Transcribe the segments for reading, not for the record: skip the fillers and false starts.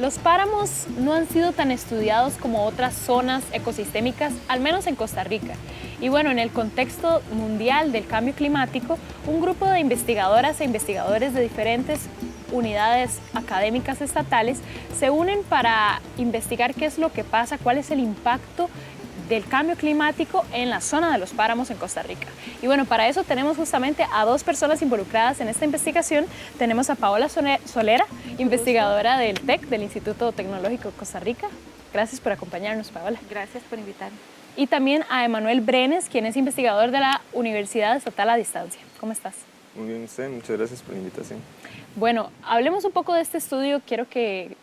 Los páramos no han sido tan estudiados como otras zonas ecosistémicas, al menos en Costa Rica. Y bueno, en el contexto mundial del cambio climático, un grupo de investigadoras e investigadores de diferentes unidades académicas estatales se unen para investigar qué es lo que pasa, cuál es el impacto del cambio climático en la zona de los páramos en Costa Rica. Y bueno, para eso tenemos justamente a dos personas involucradas en esta investigación. Tenemos a Paola Solera, investigadora del TEC, del Instituto Tecnológico de Costa Rica. Gracias por acompañarnos, Paola. Gracias por invitarme. Y también a Emanuel Brenes, quien es investigador de la Universidad Estatal a Distancia. ¿Cómo estás? Muy bien, usted. Muchas gracias por la invitación. Bueno, hablemos un poco de este estudio. Quiero que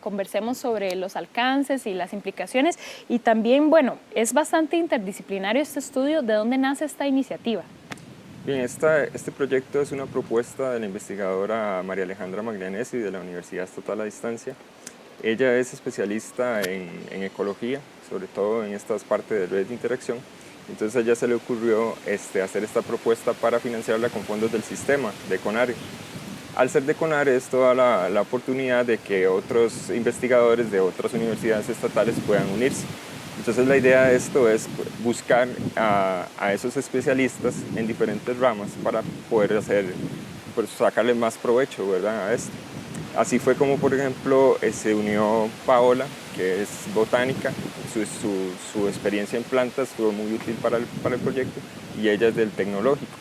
conversemos sobre los alcances y las implicaciones y también, bueno, es bastante interdisciplinario este estudio. ¿De dónde nace esta iniciativa? Bien, este proyecto es una propuesta de la investigadora María Alejandra Maglianesi de la Universidad Estatal a Distancia. Ella es especialista en ecología, sobre todo en estas partes de redes de interacción. Entonces a ella se le ocurrió hacer esta propuesta para financiarla con fondos del sistema de CONARE. Al ser de CONARE es toda la oportunidad de que otros investigadores de otras universidades estatales puedan unirse. Entonces la idea de esto es buscar a esos especialistas en diferentes ramas para poder sacarle más provecho, ¿verdad?, a esto. Así fue como, por ejemplo, se unió Paola, que es botánica. Su experiencia en plantas fue muy útil para el proyecto, y ella es del tecnológico.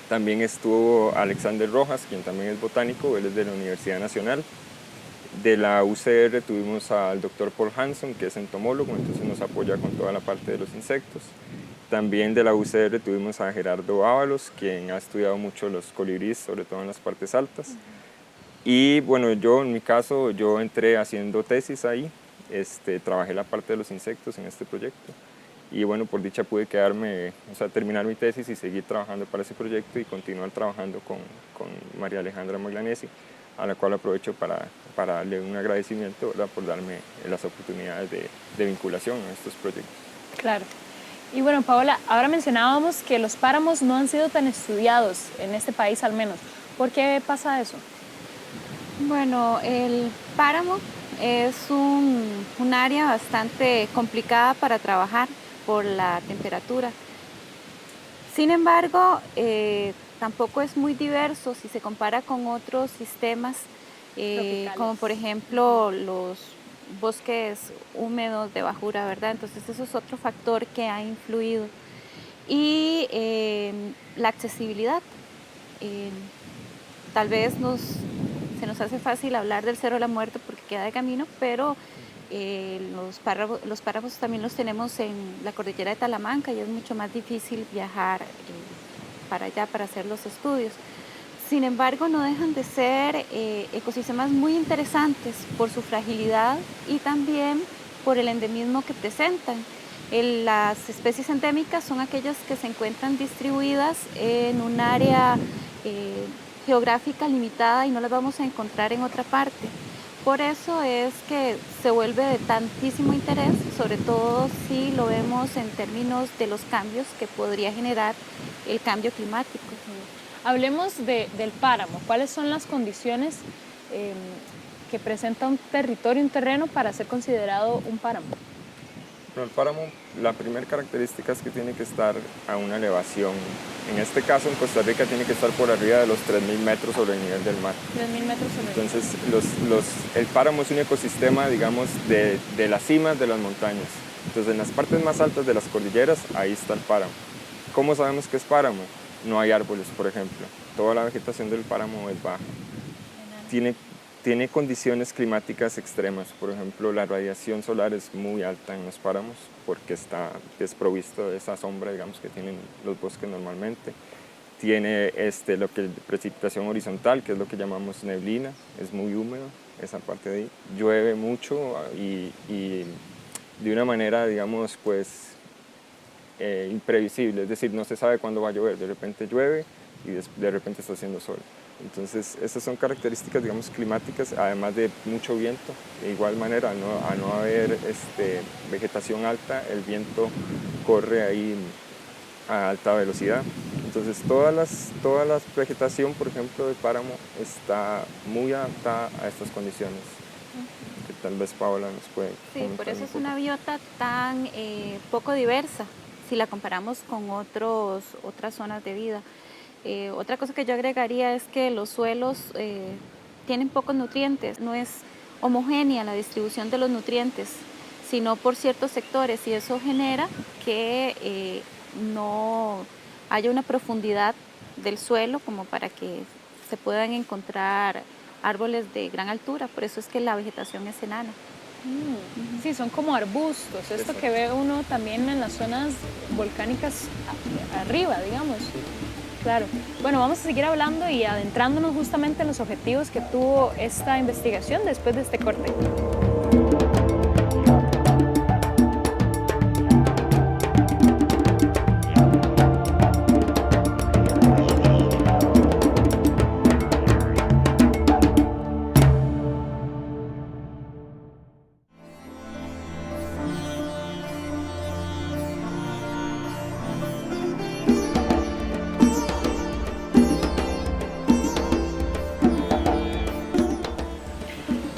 También estuvo Alexander Rojas, quien también es botánico, él es de la Universidad Nacional. De la UCR tuvimos al doctor Paul Hanson, que es entomólogo, entonces nos apoya con toda la parte de los insectos. También de la UCR tuvimos a Gerardo Ábalos, quien ha estudiado mucho los colibríes, sobre todo en las partes altas. Y bueno, en mi caso, yo entré haciendo tesis ahí, trabajé la parte de los insectos en este proyecto. Y bueno, por dicha pude terminar mi tesis y seguir trabajando para ese proyecto y continuar trabajando con María Alejandra Maglianesi, a la cual aprovecho para darle un agradecimiento, ¿verdad?, por darme las oportunidades de vinculación a estos proyectos. Claro. Y bueno, Paola, ahora mencionábamos que los páramos no han sido tan estudiados en este país al menos. ¿Por qué pasa eso? Bueno, el páramo es un área bastante complicada para trabajar por la temperatura. Sin embargo, tampoco es muy diverso si se compara con otros sistemas, como por ejemplo los bosques húmedos de bajura, ¿verdad? Entonces eso es otro factor que ha influido. Y la accesibilidad. Tal vez se nos hace fácil hablar del Cerro de la Muerte porque queda de camino, pero los páramos también los tenemos en la cordillera de Talamanca y es mucho más difícil viajar para allá para hacer los estudios. Sin embargo, no dejan de ser ecosistemas muy interesantes por su fragilidad y también por el endemismo que presentan. Las especies endémicas son aquellas que se encuentran distribuidas en un área geográfica limitada y no las vamos a encontrar en otra parte. Por eso es que se vuelve de tantísimo interés, sobre todo si lo vemos en términos de los cambios que podría generar el cambio climático. Hablemos del páramo. ¿Cuáles son las condiciones que presenta un territorio, un terreno para ser considerado un páramo? Bueno, el páramo, la primera característica es que tiene que estar a una elevación. En este caso, en Costa Rica, tiene que estar por arriba de los 3.000 metros sobre el nivel del mar. 3.000 metros sobre el nivel. Entonces, el páramo es un ecosistema, digamos, de las cimas de las montañas. Entonces, en las partes más altas de las cordilleras, ahí está el páramo. ¿Cómo sabemos que es páramo? No hay árboles, por ejemplo. Toda la vegetación del páramo es baja. Tiene condiciones climáticas extremas. Por ejemplo, la radiación solar es muy alta en los páramos porque está desprovisto de esa sombra, digamos, que tienen los bosques normalmente. Tiene lo que es precipitación horizontal, que es lo que llamamos neblina. Es muy húmedo esa parte de ahí. Llueve mucho y de una manera, digamos, imprevisible. Es decir, no se sabe cuándo va a llover. De repente llueve y de repente está haciendo sol. Entonces, esas son características, digamos, climáticas, además de mucho viento. De igual manera, al no haber vegetación alta, el viento corre ahí a alta velocidad. Entonces, toda la vegetación, por ejemplo, del páramo está muy adaptada a estas condiciones. que tal vez Paola nos puede Sí, comentar por eso un es poco. una biota tan poco diversa si la comparamos con otras zonas de vida. Otra cosa que yo agregaría es que los suelos tienen pocos nutrientes, no es homogénea la distribución de los nutrientes, sino por ciertos sectores, y eso genera que no haya una profundidad del suelo como para que se puedan encontrar árboles de gran altura, por eso es que la vegetación es enana. Sí, son como arbustos, esto Exacto. que ve uno también en las zonas volcánicas arriba, digamos. Claro. Bueno, vamos a seguir hablando y adentrándonos justamente en los objetivos que tuvo esta investigación después de este corte.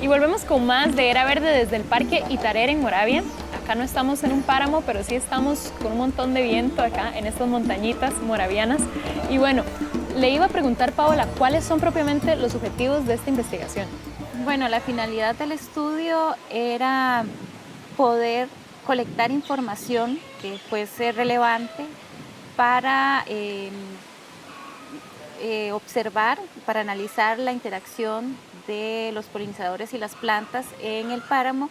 Y volvemos con más de Era Verde desde el Parque Itarera en Moravia. Acá no estamos en un páramo, pero sí estamos con un montón de viento acá en estas montañitas moravianas. Y bueno, le iba a preguntar, Paola, ¿cuáles son propiamente los objetivos de esta investigación? Bueno, la finalidad del estudio era poder colectar información que fuese relevante para observar, para analizar la interacción de los polinizadores y las plantas en el páramo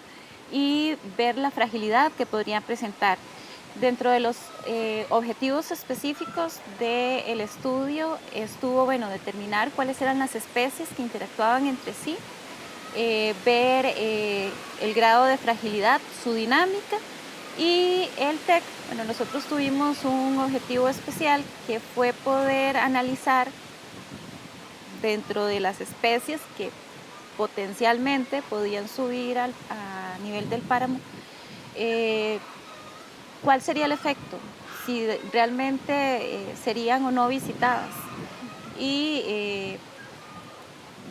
y ver la fragilidad que podrían presentar. Dentro de los objetivos específicos del estudio estuvo, determinar cuáles eran las especies que interactuaban entre sí, ver el grado de fragilidad, su dinámica, y el TEC. Bueno, nosotros tuvimos un objetivo especial que fue poder analizar dentro de las especies que potencialmente podían subir a nivel del páramo, cuál sería el efecto, si realmente serían o no visitadas, y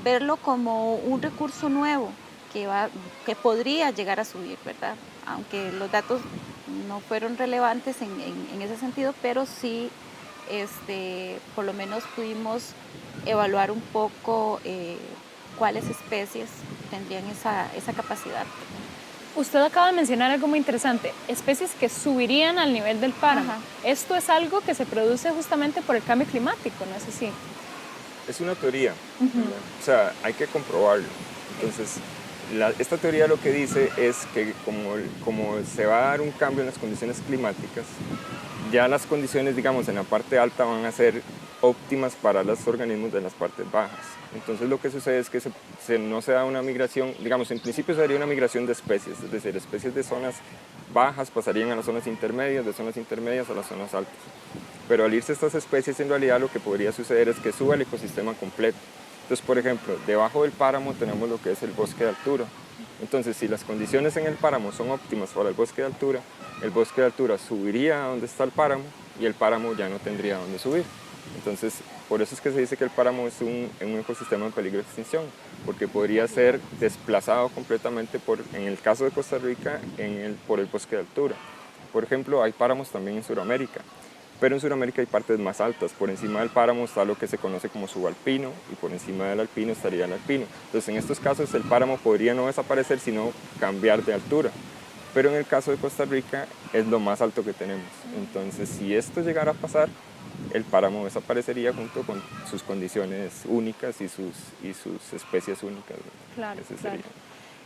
verlo como un recurso nuevo que podría llegar a subir, ¿verdad? Aunque los datos no fueron relevantes en ese sentido, pero sí por lo menos pudimos evaluar un poco cuáles especies tendrían esa capacidad. Usted acaba de mencionar algo muy interesante, especies que subirían al nivel del páramo. Ajá. Esto es algo que se produce justamente por el cambio climático, ¿no es así? Es una teoría, ¿verdad? O sea, hay que comprobarlo. Entonces, esta teoría lo que dice es que como se va a dar un cambio en las condiciones climáticas, ya las condiciones, digamos, en la parte alta van a ser óptimas para los organismos de las partes bajas. Entonces lo que sucede es que no se da una migración, digamos, en principio sería una migración de especies, es decir, especies de zonas bajas pasarían a las zonas intermedias, de zonas intermedias a las zonas altas. Pero al irse estas especies, en realidad lo que podría suceder es que suba el ecosistema completo. Entonces, por ejemplo, debajo del páramo tenemos lo que es el bosque de altura. Entonces, si las condiciones en el páramo son óptimas para el bosque de altura subiría a donde está el páramo y el páramo ya no tendría a dónde subir. Entonces, por eso es que se dice que el páramo es un ecosistema en peligro de extinción, porque podría ser desplazado completamente en el caso de Costa Rica, por el bosque de altura. Por ejemplo, hay páramos también en Sudamérica, pero en Sudamérica hay partes más altas. Por encima del páramo está lo que se conoce como subalpino y por encima del alpino estaría el alpino. Entonces, en estos casos el páramo podría no desaparecer, sino cambiar de altura. Pero en el caso de Costa Rica es lo más alto que tenemos. Entonces, si esto llegara a pasar, el páramo desaparecería junto con sus condiciones únicas y sus especies únicas. Claro, Ese claro. sería.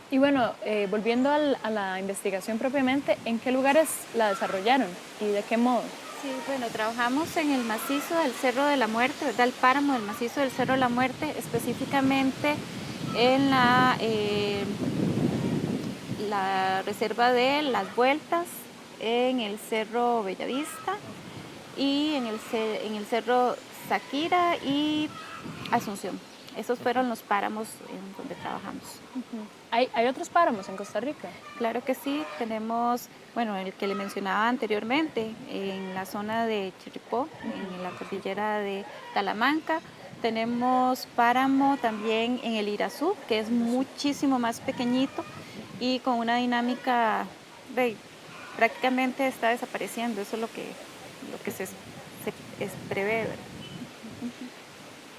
Y bueno, volviendo a la investigación propiamente, ¿en qué lugares la desarrollaron y de qué modo? Sí, bueno, trabajamos en el macizo del Cerro de la Muerte, ¿verdad? El páramo del macizo del Cerro de la Muerte, específicamente en la reserva de Las Vueltas, en el Cerro Bellavista y en el Cerro Saquira y Asunción. Esos fueron los páramos en donde trabajamos. ¿Hay otros páramos en Costa Rica? Claro que sí, tenemos, el que le mencionaba anteriormente, en la zona de Chirripó, en la cordillera de Talamanca. Tenemos páramo también en el Irazú, que es muchísimo más pequeñito, y con una dinámica prácticamente está desapareciendo. Eso es lo que se prevé, ¿verdad?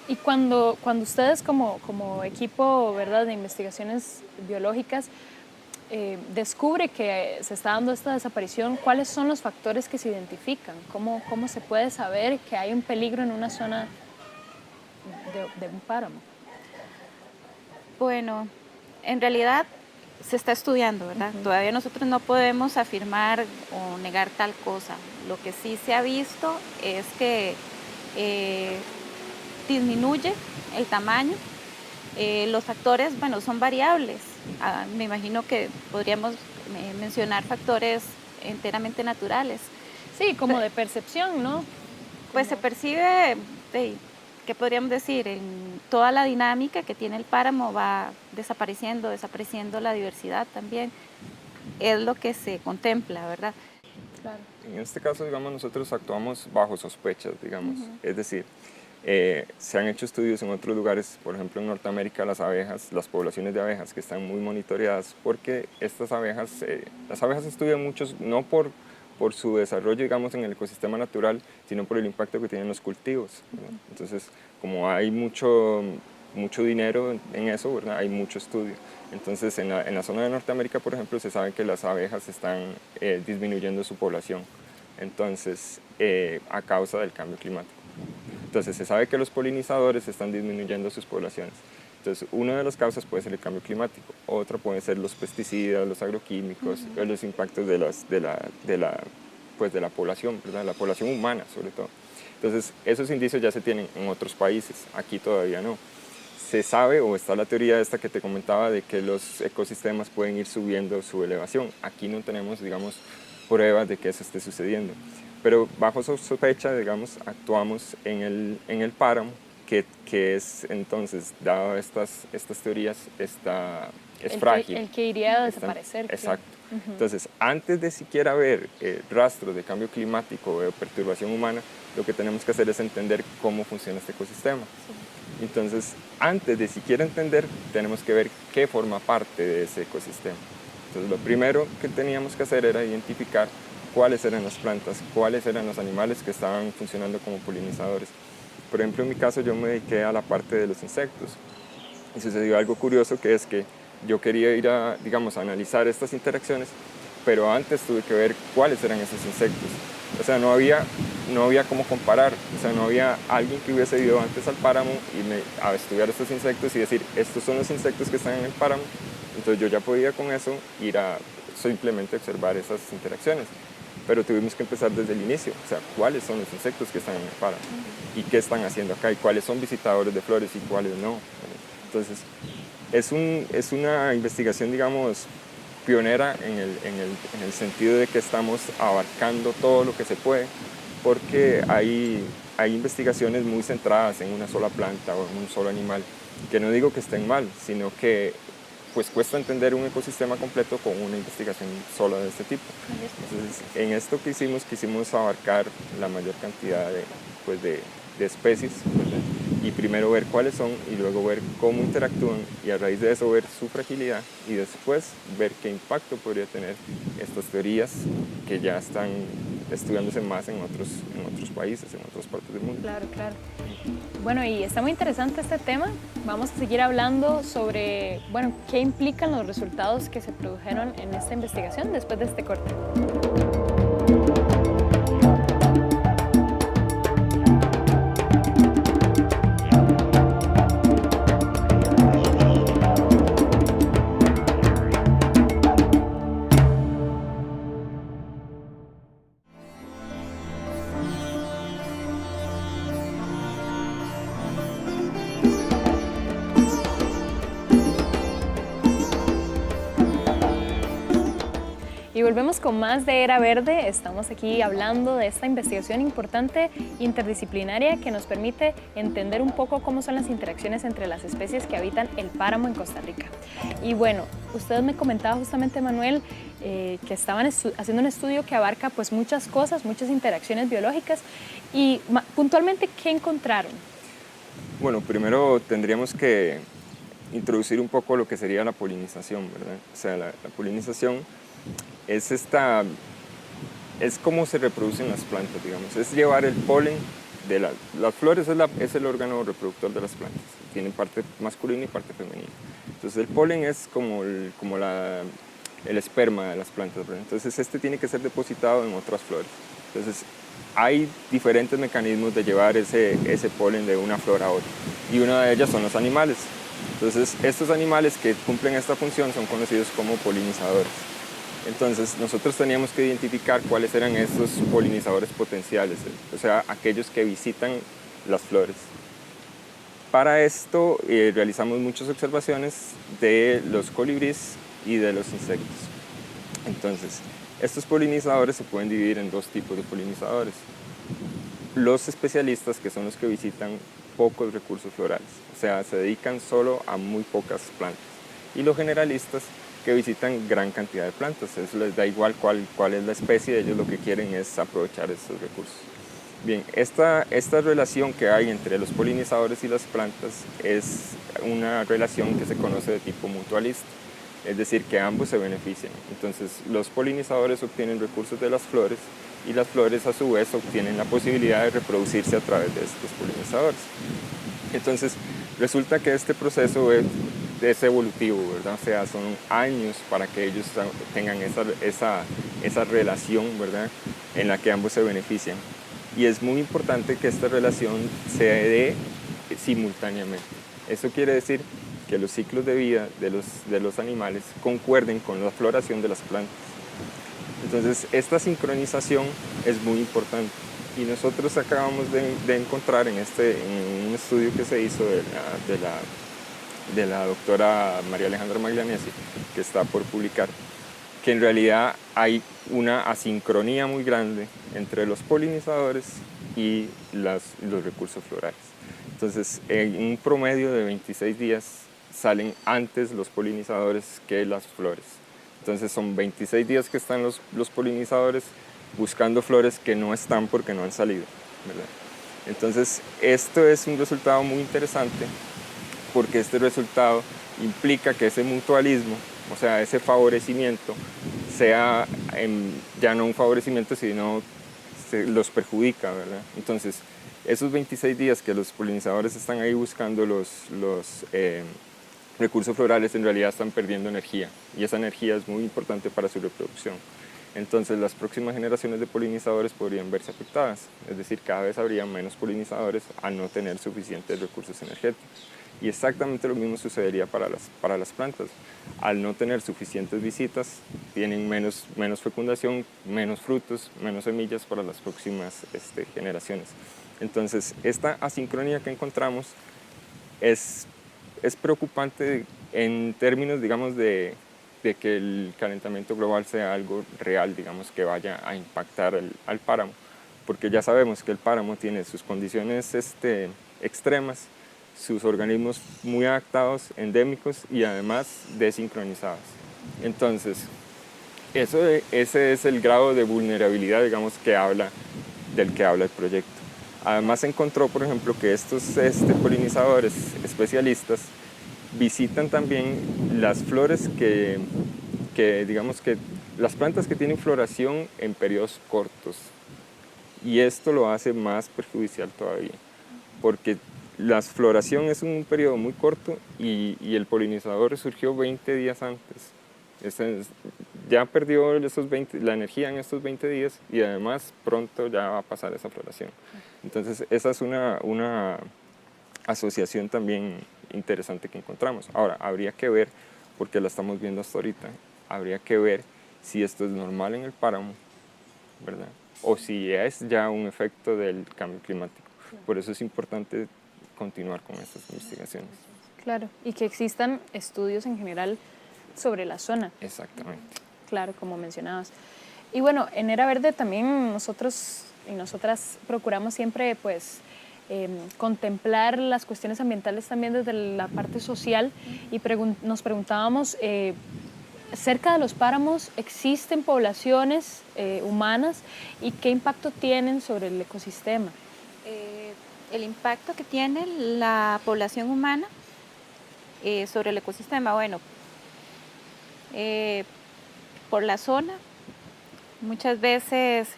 Y cuando ustedes como equipo, ¿verdad?, de investigaciones biológicas descubre que se está dando esta desaparición, ¿cuáles son los factores que se identifican? ¿Cómo se puede saber que hay un peligro en una zona de un páramo? Bueno, en realidad se está estudiando, ¿verdad? Todavía nosotros no podemos afirmar o negar tal cosa. Lo que sí se ha visto es que disminuye el tamaño. Los factores, bueno, son variables. Me imagino que podríamos mencionar factores enteramente naturales. Sí, como de percepción, ¿no? Pues se percibe, ¿qué podríamos decir? En toda la dinámica que tiene el páramo va desapareciendo la diversidad también. Es lo que se contempla, ¿verdad? Claro. En este caso, digamos, nosotros actuamos bajo sospechas, digamos. Es decir, se han hecho estudios en otros lugares, por ejemplo en Norteamérica, las poblaciones de abejas que están muy monitoreadas, porque estas abejas, las abejas estudian muchos, no por su desarrollo, digamos, en el ecosistema natural, sino por el impacto que tienen los cultivos, ¿verdad? Entonces, como hay mucho dinero en eso, ¿verdad?, hay mucho estudio. Entonces, en la zona de Norteamérica, por ejemplo, se sabe que las abejas están disminuyendo su población, entonces, a causa del cambio climático. Entonces, se sabe que los polinizadores están disminuyendo sus poblaciones. Entonces, una de las causas puede ser el cambio climático, otra puede ser los pesticidas, los agroquímicos, los impactos de la población, ¿verdad?, la población humana sobre todo. Entonces, esos indicios ya se tienen en otros países, aquí todavía no. Se sabe, o está la teoría esta que te comentaba, de que los ecosistemas pueden ir subiendo su elevación. Aquí no tenemos, digamos, pruebas de que eso esté sucediendo. Pero bajo sospecha, digamos, actuamos en el páramo, que es entonces, dado estas teorías, es frágil. El que iría a desaparecer. Exacto. Entonces, antes de siquiera ver rastros de cambio climático o perturbación humana, lo que tenemos que hacer es entender cómo funciona este ecosistema. Sí. Entonces, antes de siquiera entender, tenemos que ver qué forma parte de ese ecosistema. Entonces, lo primero que teníamos que hacer era identificar cuáles eran las plantas, cuáles eran los animales que estaban funcionando como polinizadores. Por ejemplo, en mi caso yo me dediqué a la parte de los insectos y sucedió algo curioso, que es que yo quería ir a, digamos, a analizar estas interacciones, pero antes tuve que ver cuáles eran esos insectos. O sea, no había cómo comparar, o sea, no había alguien que hubiese ido antes al páramo a estudiar estos insectos y decir, estos son los insectos que están en el páramo. Entonces yo ya podía con eso ir a simplemente observar esas interacciones. Pero tuvimos que empezar desde el inicio, o sea, cuáles son los insectos que están en el páramo y qué están haciendo acá y cuáles son visitadores de flores y cuáles no. Entonces, es una investigación, digamos, pionera en el sentido de que estamos abarcando todo lo que se puede, porque hay investigaciones muy centradas en una sola planta o en un solo animal, que no digo que estén mal, sino que pues cuesta entender un ecosistema completo con una investigación sola de este tipo. Entonces, en esto que quisimos abarcar la mayor cantidad de especies, ¿verdad?, y primero ver cuáles son y luego ver cómo interactúan y a raíz de eso ver su fragilidad y después ver qué impacto podría tener estas teorías que ya están estudiándose más en otros países, en otras partes del mundo. Claro, claro. Bueno, y está muy interesante este tema. Vamos a seguir hablando sobre, bueno, qué implican los resultados que se produjeron en esta investigación después de este corte. Y volvemos con más de Era Verde. Estamos aquí hablando de esta investigación importante interdisciplinaria que nos permite entender un poco cómo son las interacciones entre las especies que habitan el páramo en Costa Rica. Y bueno, usted me comentaba justamente, Manuel, que estaban haciendo un estudio que abarca pues muchas cosas, muchas interacciones biológicas. Y puntualmente, ¿qué encontraron? Bueno, primero tendríamos que introducir un poco lo que sería la polinización, ¿verdad? O sea, la polinización es cómo se reproducen las plantas, digamos. Es llevar el polen de las flores, es el órgano reproductor de las plantas. Tienen parte masculina y parte femenina. Entonces el polen es como el esperma de las plantas, ¿verdad? Entonces este tiene que ser depositado en otras flores. Entonces hay diferentes mecanismos de llevar ese polen de una flor a otra. Y una de ellas son los animales. Entonces estos animales que cumplen esta función son conocidos como polinizadores. Entonces nosotros teníamos que identificar cuáles eran estos polinizadores potenciales, o sea, aquellos que visitan las flores. Para esto realizamos muchas observaciones de los colibríes y de los insectos. Entonces, estos polinizadores se pueden dividir en dos tipos de polinizadores. Los especialistas, que son los que visitan pocos recursos florales, o sea, se dedican solo a muy pocas plantas. Y los generalistas, que visitan gran cantidad de plantas. Eso les da igual cuál es la especie, ellos lo que quieren es aprovechar estos recursos. Bien, esta relación que hay entre los polinizadores y las plantas es una relación que se conoce de tipo mutualista, es decir, que ambos se benefician. Entonces, los polinizadores obtienen recursos de las flores y las flores a su vez obtienen la posibilidad de reproducirse a través de estos polinizadores. Entonces, resulta que este proceso es evolutivo, ¿verdad? O sea, son años para que ellos tengan esa relación, ¿verdad? En la que ambos se benefician. Y es muy importante que esta relación se dé simultáneamente. Eso quiere decir que los ciclos de vida de los animales concuerden con la floración de las plantas. Entonces, esta sincronización es muy importante. Y nosotros acabamos de encontrar en un estudio que se hizo de la doctora María Alejandra Maglianesi, que está por publicar, que en realidad hay una asincronía muy grande entre los polinizadores y los recursos florales. Entonces, en un promedio de 26 días salen antes los polinizadores que las flores. Entonces son 26 días que están los polinizadores buscando flores que no están porque no han salido, ¿verdad? Entonces, esto es un resultado muy interesante porque este resultado implica que ese mutualismo, o sea, ese favorecimiento, sea ya no un favorecimiento, sino los perjudica, ¿verdad? Entonces, esos 26 días que los polinizadores están ahí buscando los recursos florales, en realidad están perdiendo energía, y esa energía es muy importante para su reproducción. Entonces las próximas generaciones de polinizadores podrían verse afectadas, es decir, cada vez habría menos polinizadores al no tener suficientes recursos energéticos. Y exactamente lo mismo sucedería para las plantas. Al no tener suficientes visitas, tienen menos fecundación, menos frutos, menos semillas para las próximas generaciones. Entonces, esta asincronía que encontramos es preocupante en términos, digamos, de que el calentamiento global sea algo real, digamos, que vaya a impactar al páramo, porque ya sabemos que el páramo tiene sus condiciones extremas, sus organismos muy adaptados, endémicos y además desincronizados. Entonces, ese es el grado de vulnerabilidad, digamos, del que habla el proyecto. Además se encontró, por ejemplo, que estos polinizadores especialistas visitan también las flores digamos que las plantas que tienen floración en periodos cortos, y esto lo hace más perjudicial todavía, porque la floración es un periodo muy corto y el polinizador surgió 20 días antes. Ya perdió la energía en estos 20 días y además pronto ya va a pasar esa floración. Entonces esa es una asociación también interesante que encontramos. Ahora, habría que ver, porque la estamos viendo hasta ahorita, habría que ver si esto es normal en el páramo, ¿verdad? O si es ya un efecto del cambio climático. Por eso es importante continuar con estas investigaciones. Claro, y que existan estudios en general sobre la zona. Exactamente. Claro, como mencionabas. Y bueno, en Era Verde también nosotros y nosotras procuramos siempre pues contemplar las cuestiones ambientales también desde la parte social y nos preguntábamos, cerca de los páramos existen poblaciones humanas y qué impacto tienen sobre el ecosistema. El impacto que tiene la población humana Sobre el ecosistema, bueno, por la zona, muchas veces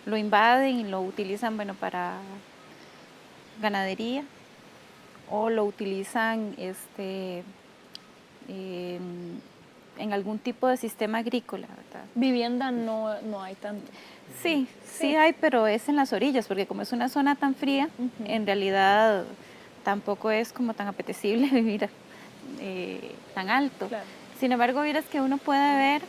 lo invaden y lo utilizan, bueno, para ganadería o lo utilizan en algún tipo de sistema agrícola, ¿verdad? Vivienda no hay tanto. Sí hay, pero es en las orillas, porque como es una zona tan fría, en realidad tampoco es como tan apetecible vivir tan alto. Claro. Sin embargo, vieras que uno puede ver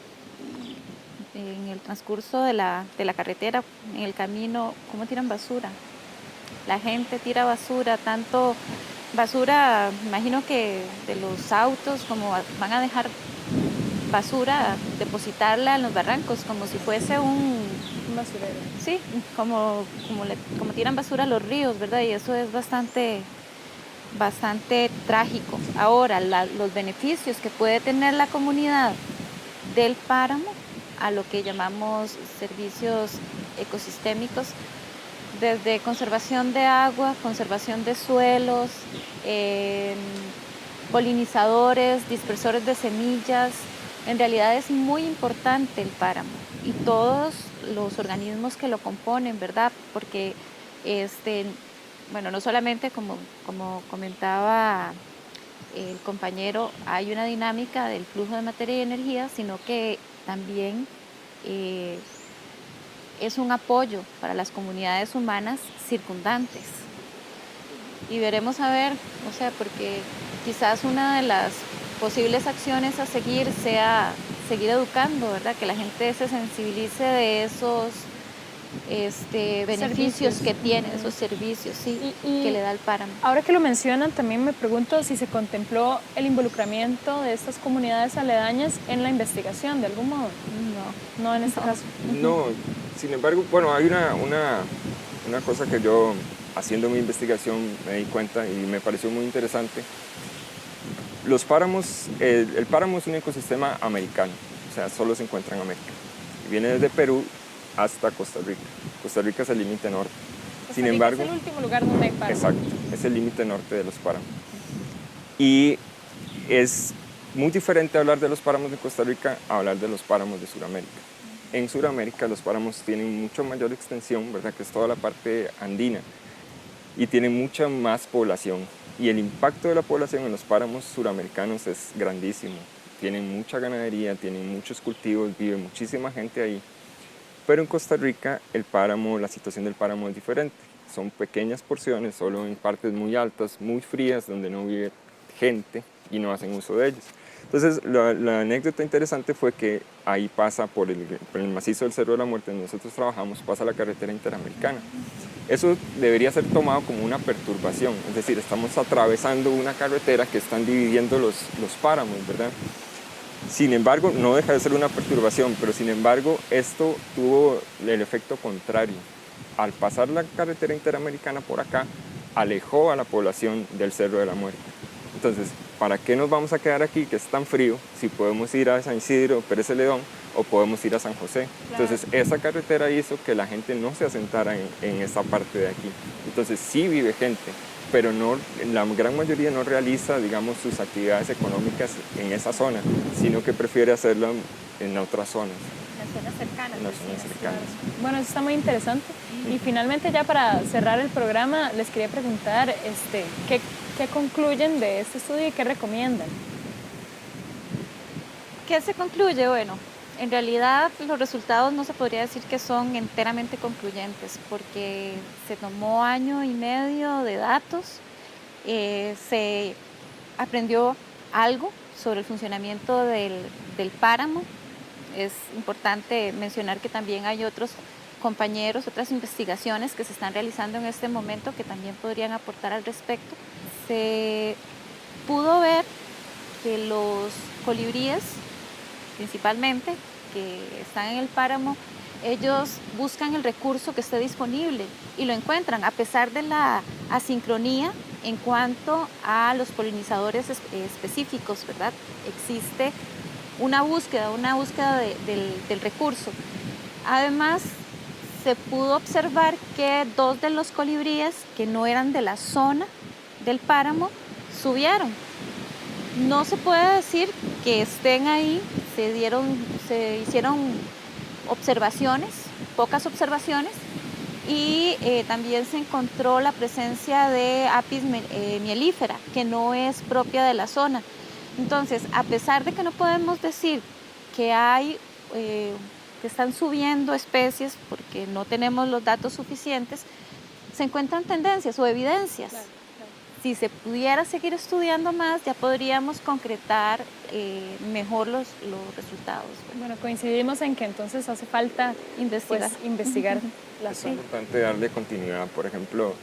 en el transcurso de la carretera, en el camino, cómo tiran basura. La gente tira basura, tanto basura, imagino que de los autos, como van a dejar basura, depositarla en los barrancos, como si fuese un basurero. Sí, como tiran basura a los ríos, ¿verdad? Y eso es bastante trágico. Ahora, los beneficios que puede tener la comunidad del páramo a lo que llamamos servicios ecosistémicos, desde conservación de agua, conservación de suelos, polinizadores, dispersores de semillas. En realidad es muy importante el páramo y todos los organismos que lo componen, ¿verdad? Porque, bueno, no solamente como comentaba el compañero, hay una dinámica del flujo de materia y energía, sino que también es un apoyo para las comunidades humanas circundantes. Y veremos a ver, o sea, porque quizás una de las posibles acciones a seguir sea seguir educando, ¿verdad? Que la gente se sensibilice de esos beneficios que tiene, esos servicios, sí, que le da el páramo. Ahora que lo mencionan, también me pregunto si se contempló el involucramiento de estas comunidades aledañas en la investigación, de algún modo. No en este caso. No, sin embargo, bueno, hay una cosa que yo, haciendo mi investigación, me di cuenta y me pareció muy interesante. Los páramos, el páramo es un ecosistema americano, o sea, solo se encuentra en América. Y viene desde Perú hasta Costa Rica. Costa Rica es el límite norte. Sin embargo, es el último lugar donde hay páramo. Exacto, es el límite norte de los páramos. Y es muy diferente hablar de los páramos de Costa Rica a hablar de los páramos de Sudamérica. En Sudamérica los páramos tienen mucho mayor extensión, ¿verdad? Que es toda la parte andina, y tienen mucha más población. Y el impacto de la población en los páramos suramericanos es grandísimo. Tienen mucha ganadería, tienen muchos cultivos, vive muchísima gente ahí. Pero en Costa Rica la situación del páramo es diferente. Son pequeñas porciones, solo en partes muy altas, muy frías, donde no vive gente y no hacen uso de ellos. Entonces, la anécdota interesante fue que ahí pasa por el macizo del Cerro de la Muerte, donde nosotros trabajamos, pasa la carretera interamericana. Eso debería ser tomado como una perturbación, es decir, estamos atravesando una carretera que están dividiendo los páramos, ¿verdad? Sin embargo, no deja de ser una perturbación, pero sin embargo, esto tuvo el efecto contrario. Al pasar la carretera interamericana por acá, alejó a la población del Cerro de la Muerte. Entonces, ¿para qué nos vamos a quedar aquí, que es tan frío, si podemos ir a San Isidro, Pérez Celedón, o podemos ir a San José? Claro. Entonces, esa carretera hizo que la gente no se asentara en esa parte de aquí. Entonces, sí vive gente, pero no, la gran mayoría no realiza, digamos, sus actividades económicas en esa zona, sino que prefiere hacerlo en otras zonas. Las zonas cercanas. En las zonas cercanas. Bueno, eso está muy interesante. Y finalmente, ya para cerrar el programa, les quería preguntar ¿qué concluyen de este estudio y qué recomiendan? ¿Qué se concluye? Bueno, en realidad los resultados no se podría decir que son enteramente concluyentes, porque se tomó 1 año y medio de datos, se aprendió algo sobre el funcionamiento del páramo. Es importante mencionar que también hay otros compañeros, otras investigaciones que se están realizando en este momento que también podrían aportar al respecto. Se pudo ver que los colibríes, principalmente, que están en el páramo, ellos buscan el recurso que esté disponible y lo encuentran a pesar de la asincronía en cuanto a los polinizadores específicos, ¿verdad? Existe una búsqueda del recurso. Además, se pudo observar que 2 de los colibríes que no eran de la zona del páramo subieron No se puede decir que estén ahí, se hicieron observaciones, pocas observaciones, y también se encontró la presencia de Apis mellifera, que no es propia de la zona. Entonces, a pesar de que no podemos decir que que están subiendo especies, porque no tenemos los datos suficientes, se encuentran tendencias o evidencias. Claro. Si se pudiera seguir estudiando más, ya podríamos concretar mejor los resultados. Bueno, coincidimos en que entonces hace falta investigar la Es zona. importante darle continuidad. Por ejemplo,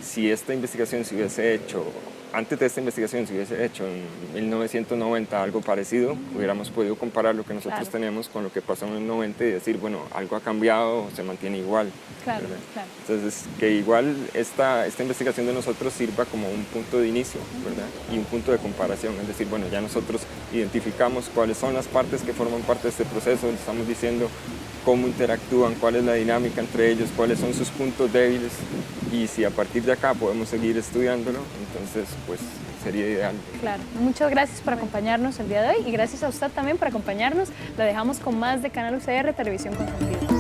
si esta investigación se hubiese hecho, antes de esta investigación se hubiese hecho en 1990 algo parecido, hubiéramos podido comparar lo que nosotros teníamos con lo que pasó en el 90 y decir, bueno, algo ha cambiado o se mantiene igual. Claro, ¿verdad? claro. Entonces, que igual esta investigación de nosotros sirva como un punto de inicio, ¿verdad? Y un punto de comparación, es decir, bueno, ya nosotros identificamos cuáles son las partes que forman parte de este proceso, le estamos diciendo cómo interactúan, cuál es la dinámica entre ellos, cuáles son sus puntos débiles, y si a partir de acá podemos seguir estudiándolo, entonces pues sería ideal. Claro, muchas gracias por acompañarnos el día de hoy y gracias a usted también por acompañarnos. La dejamos con más de Canal UCR Televisión con Sentido.